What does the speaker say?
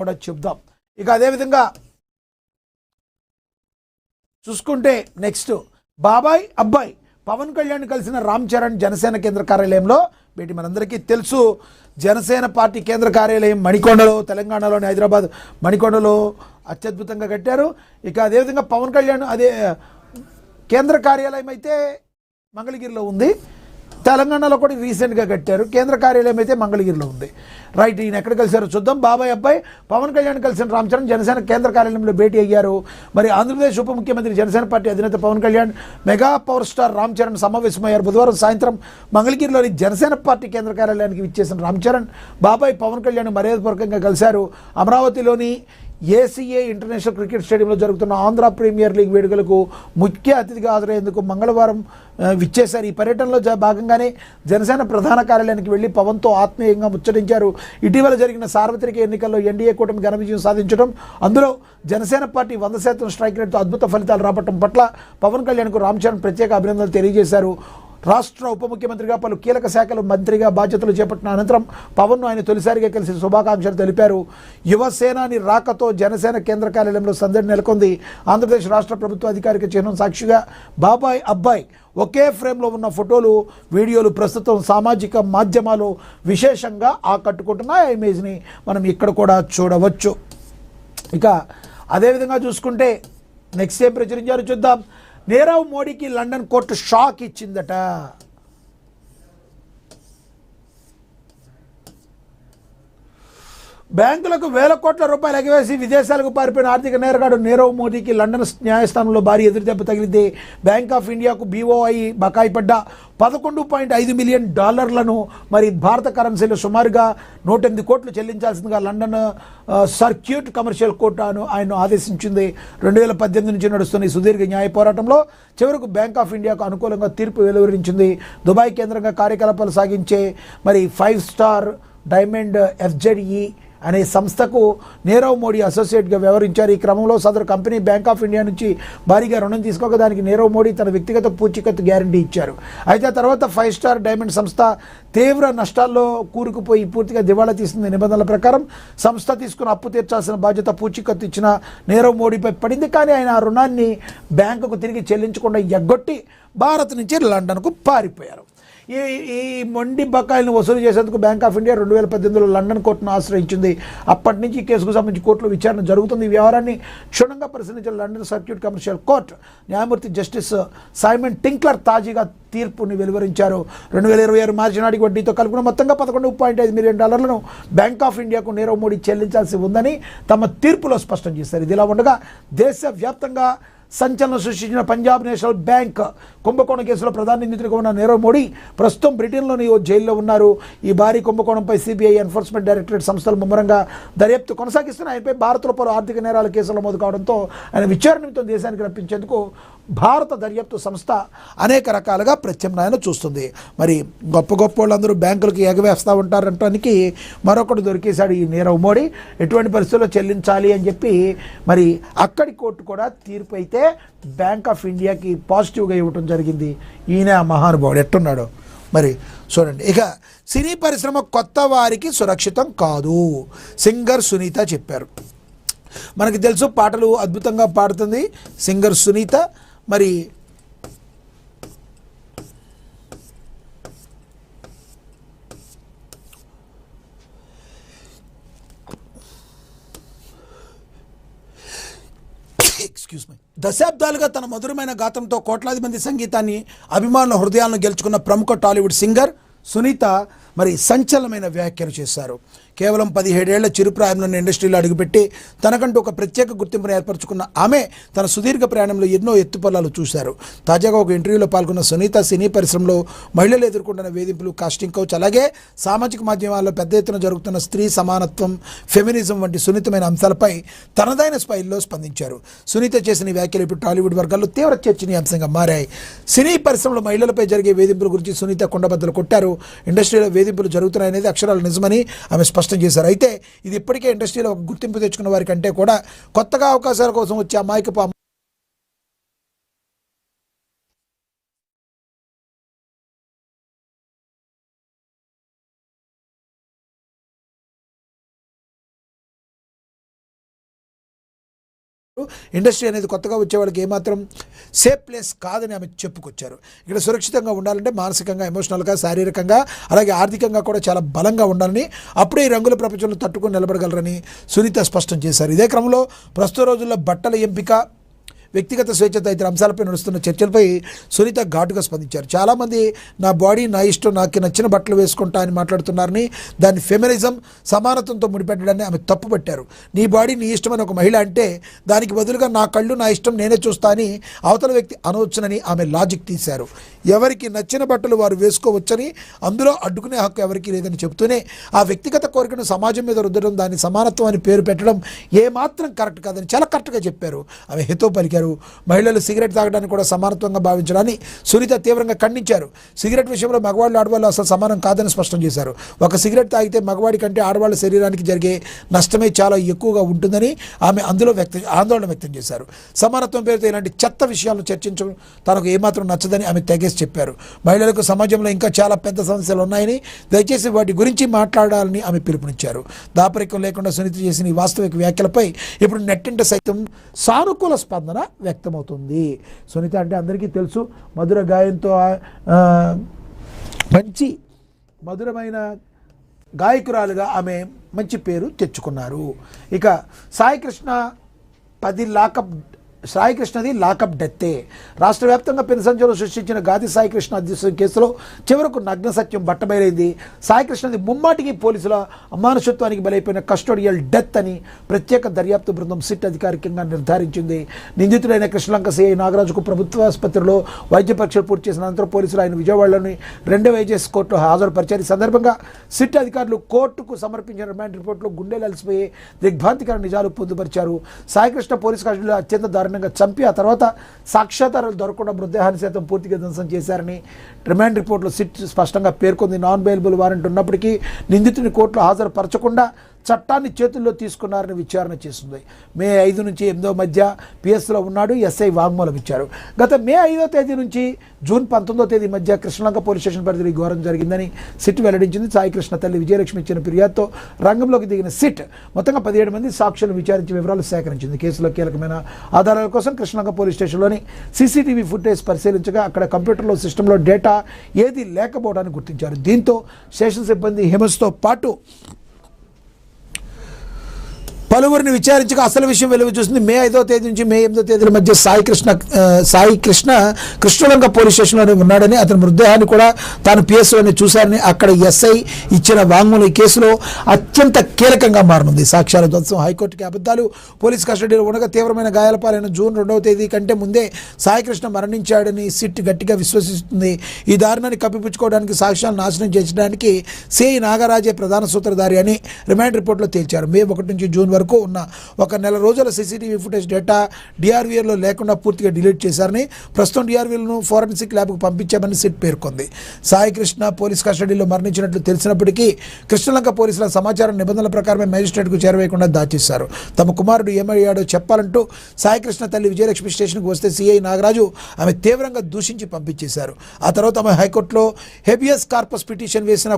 కూడా చెప్దాం. ఇక అదేవిధంగా చూసుకుంటే నెక్స్ట్ బాబాయ్ అబ్బాయి పవన్ కళ్యాణ్ కలిసిన రామ్ చరణ్ జనసేన కేంద్ర కార్యాలయంలో భేటీ. మనందరికీ తెలుసు జనసేన పార్టీ కేంద్ర కార్యాలయం మణికొండలో, తెలంగాణలోని హైదరాబాద్ మణికొండలో అత్యద్భుతంగా కట్టారు. ఇక అదేవిధంగా పవన్ కళ్యాణ్ కేంద్ర కార్యాలయం అయితే మంగళగిరిలో ఉంది, తెలంగాణలో కూడా రీసెంట్గా కట్టారు. కేంద్ర కార్యాలయం అయితే మంగళగిరిలో ఉంది. రైట్, ఈయన ఎక్కడ కలిశారో చూద్దాం. బాబాయ్ అబ్బాయి పవన్ కళ్యాణ్ కలిసిన రామ్ చరణ్ జనసేన కేంద్ర కార్యాలయంలో భేటీ అయ్యారు. మరి ఆంధ్రప్రదేశ్ ఉప ముఖ్యమంత్రి జనసేన పార్టీ అధినేత Pawan Kalyan mega power star Ram Charan సమావేశమయ్యారు. బుధవారం సాయంత్రం మంగళగిరిలోని జనసేన పార్టీ కేంద్ర కార్యాలయానికి విచ్చేసిన రామ్ చరణ్ బాబాయ్ పవన్ కళ్యాణ్ మర్యాదపూర్వకంగా కలిశారు. అమరావతిలోని ఏసీఏ ఇంటర్నేషనల్ క్రికెట్ స్టేడియంలో జరుగుతున్న ఆంధ్ర ప్రీమియర్ లీగ్ వేడుకలకు ముఖ్య అతిథిగా హాజరయ్యేందుకు మంగళవారం విచ్చేశారు. ఈ పర్యటనలో భాగంగానే జనసేన ప్రధాన కార్యాలయానికి వెళ్లి పవన్తో ఆత్మీయంగా ముచ్చటించారు. ఇటీవల జరిగిన సార్వత్రిక ఎన్నికల్లో ఎన్డీఏ కూటమి ఘన విజయం సాధించడం, అందులో జనసేన పార్టీ 100% స్ట్రైక్ రేట్తో అద్భుత ఫలితాలు రాబట్టడం పట్ల పవన్ కళ్యాణ్కు రామ్ చరణ్ ప్రత్యేక అభినందనలు తెలియజేశారు. రాష్ట్ర ఉప ముఖ్యమంత్రిగా పలు కీలక శాఖలు మంత్రిగా బాధ్యతలు చేపట్టిన అనంతరం పవన్ను ఆయన తొలిసారిగా కలిసి శుభాకాంక్షలు తెలిపారు. యువసేనాని రాకతో జనసేన కేంద్ర కార్యాలయంలో సందడి నెలకొంది. ఆంధ్రప్రదేశ్ రాష్ట్ర ప్రభుత్వ అధికారిక చిహ్నం సాక్షిగా బాబాయ్ అబ్బాయి ఒకే ఫ్రేమ్లో ఉన్న ఫోటోలు, వీడియోలు ప్రస్తుతం సామాజిక మాధ్యమాలు విశేషంగా ఆకట్టుకుంటున్న ఆ ఇమేజ్ని మనం ఇక్కడ కూడా చూడవచ్చు. ఇక అదేవిధంగా చూసుకుంటే నెక్స్ట్ ఏం ప్రచురించారు చూద్దాం. నీరవ్ మోడీకి లండన్ కోర్టు షాక్ ఇచ్చిందట. బ్యాంకులకు వేల కోట్ల రూపాయలు ఎగవేసి విదేశాలకు పారిపోయిన ఆర్థిక నేరగాడు నీరవ్ మోదీకి లండన్ న్యాయస్థానంలో భారీ ఎదురుదెబ్బ తగిలింది. బ్యాంక్ ఆఫ్ ఇండియాకు బీఓఐ బకాయి పడ్డ $11.5 మిలియన్ మరి భారత కరెన్సీలో సుమారుగా 108 కోట్లు చెల్లించాల్సిందిగా లండన్ సర్క్యూట్ కమర్షియల్ కోర్టు ఆయన ఆదేశించింది. 2018 నుంచి నడుస్తున్న ఈ సుదీర్ఘ న్యాయ పోరాటంలో చివరకు బ్యాంక్ ఆఫ్ ఇండియాకు అనుకూలంగా తీర్పు వెలువరించింది. దుబాయ్ కేంద్రంగా కార్యకలాపాలు సాగించే 5 స్టార్ డైమండ్ ఎఫ్జెడ్ఈ అనే సంస్థకు నీరవ్ మోడీ అసోసియేట్గా వ్యవహరించారు. ఈ క్రమంలో సదరు కంపెనీ బ్యాంక్ ఆఫ్ ఇండియా నుంచి భారీగా రుణం తీసుకోక దానికి నీరవ్ మోడీ తన వ్యక్తిగత పూచీకత్తు గ్యారంటీ ఇచ్చారు. అయితే ఆ తర్వాత 5 స్టార్ డైమండ్ సంస్థ తీవ్ర నష్టాల్లో కూరుకుపోయి పూర్తిగా దివాళా తీసింది. నిబంధనల ప్రకారం సంస్థ తీసుకున్న అప్పు తీర్చాల్సిన బాధ్యత పూచీకత్తు ఇచ్చిన నీరవ్ మోడీపై పడింది. కానీ ఆయన ఆ రుణాన్ని బ్యాంకుకు తిరిగి చెల్లించకుండా ఎగ్గొట్టి భారత్ నుంచి లండన్కు పారిపోయారు. ఈ మొండి బకాయిలను వసూలు చేసేందుకు బ్యాంక్ ఆఫ్ ఇండియా 2018లో లండన్ కోర్టును ఆశ్రయించింది. అప్పటి నుంచి ఈ కేసుకు సంబంధించి కోర్టులో విచారణ జరుగుతుంది. ఈ వ్యవహారాన్ని క్షుణ్ణంగా పరిశీలించిన లండన్ సర్క్యూట్ కమర్షియల్ కోర్టు న్యాయమూర్తి జస్టిస్ సైమన్ టింక్లర్ తాజాగా తీర్పుని వెలువరించారు. 2026 మార్చి నాటికి వడ్డీతో కలుపుకున్న మొత్తంగా $11.5 మిలియన్ బ్యాంక్ ఆఫ్ ఇండియాకు నీరవ్ మోడీ చెల్లించాల్సి ఉందని తమ తీర్పులో స్పష్టం చేశారు. ఇదిలా ఉండగా దేశవ్యాప్తంగా సంచలనం సృష్టించిన పంజాబ్ నేషనల్ బ్యాంక్ కుంభకోణం కేసులో ప్రధాన నిందితుడిగా ఉన్న నీరవ్ మోడీ ప్రస్తుతం బ్రిటన్లోని ఓ జైల్లో ఉన్నారు. ఈ భారీ కుంభకోణంపై సిబిఐ ఎన్ఫోర్స్మెంట్ డైరెక్టరేట్ సంస్థలు ముమ్మరంగా దర్యాప్తు కొనసాగిస్తున్న ఆయనపై భారత్లో పలు ఆర్థిక నేరాల కేసులు నమోదు కావడంతో ఆయన విచారణ నిమిత్తం దేశానికి రప్పించేందుకు భారత దర్యాప్తు సంస్థ అనేక రకాలుగా ప్రత్యామ్నాయాలు చూస్తుంది. మరి గొప్ప గొప్ప వాళ్ళందరూ బ్యాంకులకు ఎగవేస్తూ ఉంటారంటానికి మరొకటి దొరికేశాడు ఈ నీరవ్ మోడీ. ఎటువంటి పరిస్థితుల్లో చెల్లించాలి అని చెప్పి మరి అక్కడి కోర్టు కూడా తీర్పు అయితే బ్యాంక్ ఆఫ్ ఇండియాకి పాజిటివ్గా ఇవ్వటం జరిగింది. ఈయన ఆ మహానుభావుడు ఎట్టున్నాడు మరి చూడండి. ఇక సినీ పరిశ్రమ కొత్త వారికి సురక్షితం కాదు, సింగర్ సునీత చెప్పారు. మనకి తెలుసు పాటలు అద్భుతంగా పాడుతుంది సింగర్ సునీత. మరి దశాబ్దాలుగా తన మధురమైన గాత్రంతో కోట్లాది మంది సంగీతాన్ని అభిమానుల హృదయాలను గెలుచుకున్న ప్రముఖ టాలీవుడ్ సింగర్ సునీత మరి సంచలనమైన వ్యాఖ్యలు చేశారు. కేవలం 17 ఏళ్ల చిరుప్రాయంలోని ఇండస్ట్రీలో అడుగుపెట్టి తనకంటూ ఒక ప్రత్యేక గుర్తింపును ఏర్పరచుకున్న ఆమె తన సుదీర్ఘ ప్రయాణంలో ఎన్నో ఎత్తుపల్లాలు చూశారు. తాజాగా ఒక ఇంటర్వ్యూలో పాల్గొన్న సునీత సినీ పరిశ్రమలో మహిళలు ఎదుర్కొంటున్న వేధింపులు, కాస్టింగ్ కౌచ్, అలాగే సామాజిక మాధ్యమాల్లో పెద్ద ఎత్తున జరుగుతున్న స్త్రీ సమానత్వం, ఫెమినిజం వంటి సున్నితమైన అంశాలపై తనదైన స్టైల్లో స్పందించారు. సునీత చేసిన ఈ వ్యాఖ్యలు ఇప్పుడు టాలీవుడ్ వర్గాల్లో తీవ్ర చర్చనీయాంశంగా మారాయి. సినీ పరిశ్రమలో మహిళలపై జరిగే వేధింపుల గురించి సునీత కొండబద్దలు కొట్టారు. ఇండస్ట్రీలో వేధింపులు జరుగుతున్నాయనేది అక్షరాలు నిజమని ఆమె స్పష్టం చేశారు. అయితే ఇది ఇప్పటికే ఇండస్ట్రీలో గుర్తింపు తెచ్చుకున్న వారి కంటే కూడా కొత్తగా అవకాశాల కోసం వచ్చే అమాయకపు ఇండస్ట్రీ అనేది కొత్తగా వచ్చే వాళ్ళకి ఏమాత్రం సేఫ్ ప్లేస్ కాదని ఆమె చెప్పుకొచ్చారు. ఇక్కడ సురక్షితంగా ఉండాలంటే మానసికంగా, ఎమోషనల్గా, శారీరకంగా, అలాగే ఆర్థికంగా కూడా చాలా బలంగా ఉండాలని, అప్పుడే ఈ రంగుల ప్రపంచంలో తట్టుకొని నిలబడగలరని సునీత స్పష్టం చేశారు. ఇదే క్రమంలో ప్రస్తుత రోజుల్లో బట్టల ఎంపిక, వ్యక్తిగత స్వేచ్ఛ తదితర అంశాలపై నడుస్తున్న చర్చలపై సునీత ఘాటుగా స్పందించారు. చాలామంది నా బాడీ నా ఇష్టం, నాకు నచ్చిన బట్టలు వేసుకుంటా అని మాట్లాడుతున్నారని, దాన్ని ఫెమినిజం, సమానత్వంతో ముడిపెట్టడాన్ని ఆమె తప్పుపట్టారు. నీ బాడీ నీ ఇష్టం అని ఒక మహిళ అంటే దానికి బదులుగా నా కళ్ళు నా ఇష్టం నేనే చూస్తా అని అవతల వ్యక్తి అనవచ్చునని ఆమె లాజిక్ తీశారు. ఎవరికి నచ్చిన బట్టలు వారు వేసుకోవచ్చని, అందులో అడ్డుకునే హక్కు ఎవరికీ లేదని చెబుతూనే ఆ వ్యక్తిగత కోరికను సమాజం మీద రుద్దడం, దాన్ని సమానత్వం అని పేరు పెట్టడం ఏమాత్రం కరెక్ట్ కాదని చాలా కరెక్ట్గా చెప్పారు. ఆమె హితో పలికారు. మహిళలు సిగరెట్ తాగడానికి కూడా సమానత్వంగా భావించడాన్ని సునీత తీవ్రంగా ఖండించారు. సిగరెట్ విషయంలో మగవాళ్ళు ఆడవాళ్ళు అసలు సమానం కాదని స్పష్టం చేశారు. ఒక సిగరెట్ తాగితే మగవాడి కంటే ఆడవాళ్ళ శరీరానికి జరిగే నష్టమే చాలా ఎక్కువగా ఉంటుందని ఆమె ఆందోళన వ్యక్తం చేశారు. సమానత్వం పేరుతో ఇలాంటి చెత్త విషయాలను చర్చించడం తనకు ఏమాత్రం నచ్చదని ఆమె తెగేసి చెప్పారు. మహిళలకు సమాజంలో ఇంకా చాలా పెద్ద సమస్యలు ఉన్నాయని, దయచేసి వాటి గురించి మాట్లాడాలని ఆమె పిలుపునిచ్చారు. దాపరికం లేకుండా సునీత చేసిన ఈ వాస్తవిక వ్యాఖ్యలపై ఇప్పుడు నెట్టింట సైతం సానుకూల స్పందన వ్యక్తమవుతుంది. సునీత అంటే అందరికీ తెలుసు, మధుర గాయంతో మంచి మధురమైన గాయకురాలుగా ఆమె మంచి పేరు తెచ్చుకున్నారు. ఇక సాయికృష్ణది లాకప్ డెత్తే. రాష్ట్ర వ్యాప్తంగా పెను సంచలనం సృష్టించిన గాది సాయికృష్ణ అధ్యక్ష కేసులో చివరకు నగ్న సత్యం బట్టబయలైంది. సాయికృష్ణది ముమ్మాటికి పోలీసుల అమానుషత్వానికి బలైపోయిన కస్టోడియల్ డెత్ అని ప్రత్యేక దర్యాప్తు బృందం సిట్ అధికారికంగా నిర్ధారించింది. నిందితుడైన కృష్ణలంక సిఐ నాగరాజుకు ప్రభుత్వ ఆసుపత్రిలో వైద్య పరీక్షలు పూర్తి చేసిన అనంతరం పోలీసులు ఆయన విజయవాడలోని 2వ ఏజెస్ కోర్టులో హాజరుపరిచారు. ఈ సందర్భంగా సిట్ అధికారులు కోర్టుకు సమర్పించిన రిమాండ్ రిపోర్టులో గుండెలు అలసిపోయే దిగ్భ్రాంతికర నిజాలు పొందుపరిచారు. సాయికృష్ణ పోలీసు కస్టడీలో అత్యంత చంపి ఆ తర్వాత సాక్ష్యాధారాలు దొరకకుండా మృతదేహాన్ని సైతం పూర్తిగా ధ్వంసం చేశారని రిమాండ్ రిపోర్టులో సిట్ స్పష్టంగా పేర్కొంది. నాన్ బెయిలబుల్ వారెంట్ ఉన్నప్పటికీ నిందితుని కోర్టులో హాజరుపరచకుండా చట్టాన్ని చేతుల్లో తీసుకున్నారని విచారణ చేస్తుంది. మే 5 నుంచి 8 మధ్య పిఎస్లో ఉన్నాడు. ఎస్ఐ వాంగ్మూలం ఇచ్చారు. గత మే 5వ తేదీ నుంచి జూన్ 19వ తేదీ మధ్య కృష్ణలంక పోలీస్ స్టేషన్ పరిధిలో ఘోరం జరిగిందని సిట్ వెల్లడించింది. సాయికృష్ణ తల్లి విజయలక్ష్మి ఇచ్చిన ఫిర్యాదుతో రంగంలోకి దిగిన సిట్ మొత్తంగా 17 మంది సాక్షులను విచారించి వివరాలు సేకరించింది. కేసులో కీలకమైన ఆధారాల కోసం కృష్ణలంక పోలీస్ స్టేషన్లోని సీసీటీవీ ఫుటేజ్ పరిశీలించగా అక్కడ కంప్యూటర్లో సిస్టంలో డేటా ఏది లేకపోవడాన్ని గుర్తించారు. దీంతో స్టేషన్ సిబ్బంది హిమస్తో పాటు పలువురిని విచారించగా అసలు విషయం వెలుగు చూసింది. మే 5వ తేదీ నుంచి మే 8వ తేదీల మధ్య సాయికృష్ణ కృష్ణలంక పోలీస్ స్టేషన్లోనే ఉన్నాడని, అతని మృతదేహాన్ని కూడా తాను పిఎస్లోనే చూశారని అక్కడ ఎస్ఐ ఇచ్చిన వాంగ్మూలం ఈ కేసులో అత్యంత కీలకంగా మారనుంది. సాక్ష్యాల ధ్వంసం, హైకోర్టుకి అబద్ధాలు, పోలీస్ కస్టడీలో ఉండగా తీవ్రమైన గాయాల పాలైన జూన్ 2వ తేదీ కంటే ముందే సాయికృష్ణ మరణించాడని సిట్ గట్టిగా విశ్వసిస్తుంది. ఈ దారుణాన్ని కప్పిపుచ్చుకోవడానికి, సాక్ష్యాలు నాశనం చేయడానికి సిఐ నాగరాజే ప్రధాన సూత్రధారి అని రిమాండ్ రిపోర్టులో తేల్చారు. మే 1 నుంచి జూన్ వరకు ఉన్న 1 నెల రోజుల సీసీటీవీ ఫుటేజ్ డేటా డిఆర్వీఆర్లో లేకుండా పూర్తిగా డిలీట్ చేశారని, ప్రస్తుతం డిఆర్వీలను ఫోరెన్సిక్ ల్యాబ్కు పంపించామని సిట్ పేర్కొంది. సాయికృష్ణ పోలీస్ కస్టడీలో మరణించినట్లు తెలిసినప్పటికీ కృష్ణలంక పోలీసుల సమాచారం నిబంధనల ప్రకారమే మేజిస్ట్రేట్కు చేరవేయకుండా దాచేశారు. తమ కుమారుడు ఏమయ్యాడో చెప్పాలంటూ సాయికృష్ణ తల్లి విజయలక్ష్మి స్టేషన్కు వస్తే సిఐ నాగరాజు ఆమె తీవ్రంగా దూషించి పంపించేశారు. ఆ తర్వాత ఆమె హైకోర్టులో హెబియస్ కార్పస్ పిటిషన్ వేసిన